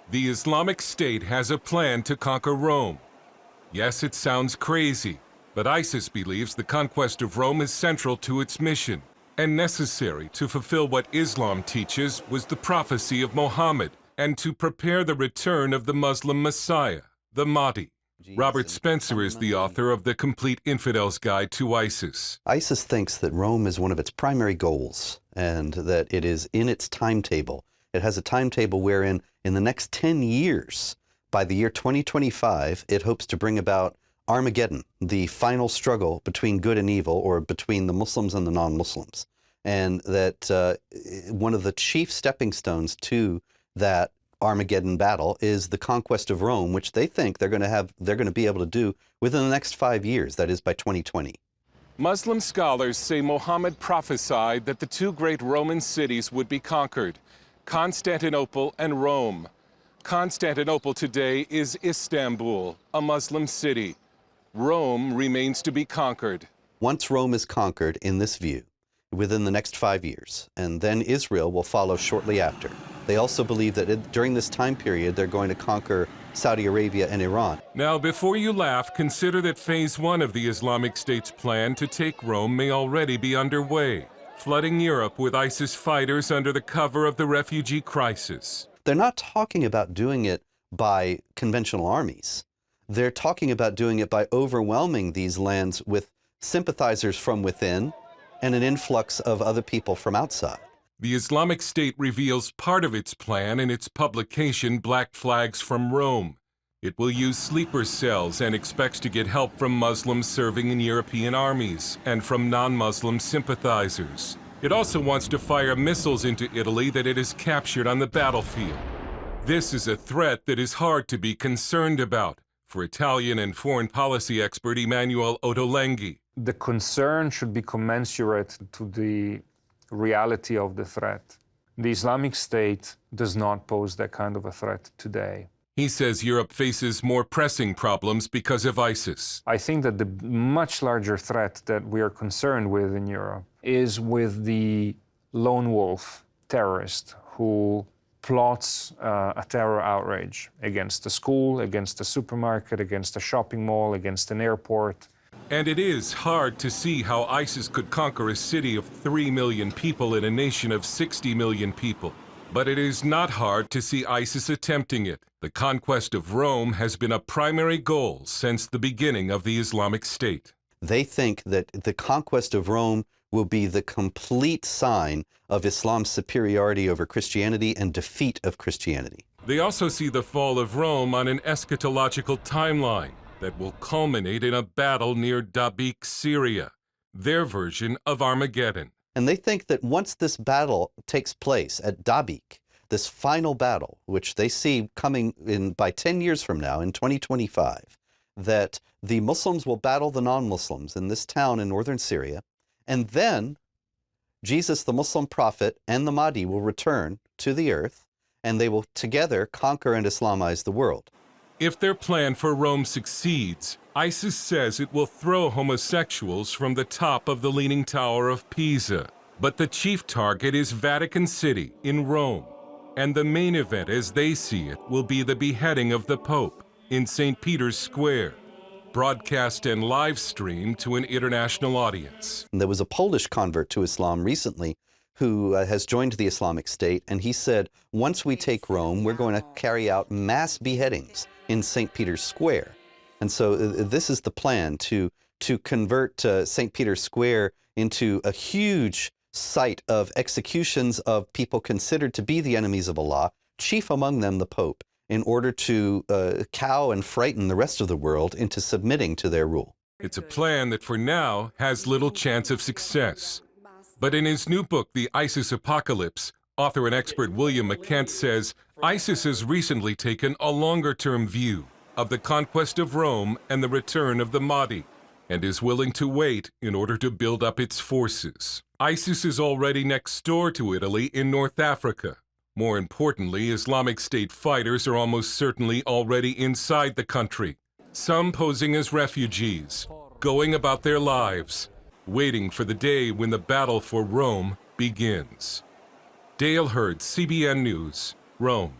The Islamic State has a plan to conquer Rome. Yes, it sounds crazy, but ISIS believes the conquest of Rome is central to its mission and necessary to fulfill what Islam teaches was the prophecy of Muhammad and to prepare the return of the Muslim Messiah, the Mahdi. Robert Spencer is the author of The Complete Infidel's Guide to ISIS. ISIS thinks that Rome is one of its primary goals and that it is in its timetable. It has a timetable wherein in the next 10 years, by the year 2025, it hopes to bring about Armageddon, the final struggle between good and evil, or between the Muslims and the non-Muslims. And that one of the chief stepping stones to that Armageddon battle is the conquest of Rome, which they think they're going to be able to do within the next 5 years, that is by 2020. Muslim scholars say Muhammad prophesied that the two great Roman cities would be conquered, Constantinople and Rome. Constantinople today is Istanbul, a Muslim city. Rome remains to be conquered. Once Rome is conquered, in this view, within the next 5 years, and then Israel will follow shortly after. They also believe that during this time period, they're going to conquer Saudi Arabia and Iran. Now, before you laugh, consider that phase 1 of the Islamic State's plan to take Rome may already be underway, flooding Europe with ISIS fighters under the cover of the refugee crisis. They're not talking about doing it by conventional armies. They're talking about doing it by overwhelming these lands with sympathizers from within and an influx of other people from outside. The Islamic State reveals part of its plan in its publication, Black Flags from Rome. It will use sleeper cells and expects to get help from Muslims serving in European armies and from non-Muslim sympathizers. It also wants to fire missiles into Italy that it has captured on the battlefield. This is a threat that is hard to be concerned about for Italian and foreign policy expert Emanuele Ottolenghi. The concern should be commensurate to the reality of the threat. The Islamic State does not pose that kind of a threat today. He says Europe faces more pressing problems because of ISIS. I think that the much larger threat that we are concerned with in Europe is with the lone wolf terrorist who plots a terror outrage against a school, against a supermarket, against a shopping mall, against an airport. And it is hard to see how ISIS could conquer a city of 3 million people in a nation of 60 million people. But it is not hard to see ISIS attempting it. The conquest of Rome has been a primary goal since the beginning of the Islamic State. They think that the conquest of Rome will be the complete sign of Islam's superiority over Christianity and defeat of Christianity. They also see the fall of Rome on an eschatological timeline that will culminate in a battle near Dabiq, Syria, their version of Armageddon. And they think that once this battle takes place at Dabiq, this final battle, which they see coming in by 10 years from now, in 2025, that the Muslims will battle the non-Muslims in this town in northern Syria, and then Jesus, the Muslim prophet, and the Mahdi will return to the earth, and they will together conquer and Islamize the world. If their plan for Rome succeeds, ISIS says it will throw homosexuals from the top of the Leaning Tower of Pisa. But the chief target is Vatican City in Rome. And the main event, as they see it, will be the beheading of the Pope in St. Peter's Square, broadcast and live streamed to an international audience. There was a Polish convert to Islam recently who has joined the Islamic State, and he said, once we take Rome, we're going to carry out mass beheadings in St. Peter's Square. And so this is the plan, to convert St. Peter's Square into a huge site of executions of people considered to be the enemies of Allah, chief among them the Pope, in order to cow and frighten the rest of the world into submitting to their rule. It's a plan that for now has little chance of success. But in his new book, The ISIS Apocalypse, author and expert William McKent says ISIS has recently taken a longer-term view of the conquest of Rome and the return of the Mahdi, and is willing to wait in order to build up its forces. ISIS is already next door to Italy in North Africa. More importantly, Islamic State fighters are almost certainly already inside the country, some posing as refugees, going about their lives, waiting for the day when the battle for Rome begins. Dale Hurd, CBN News, Rome.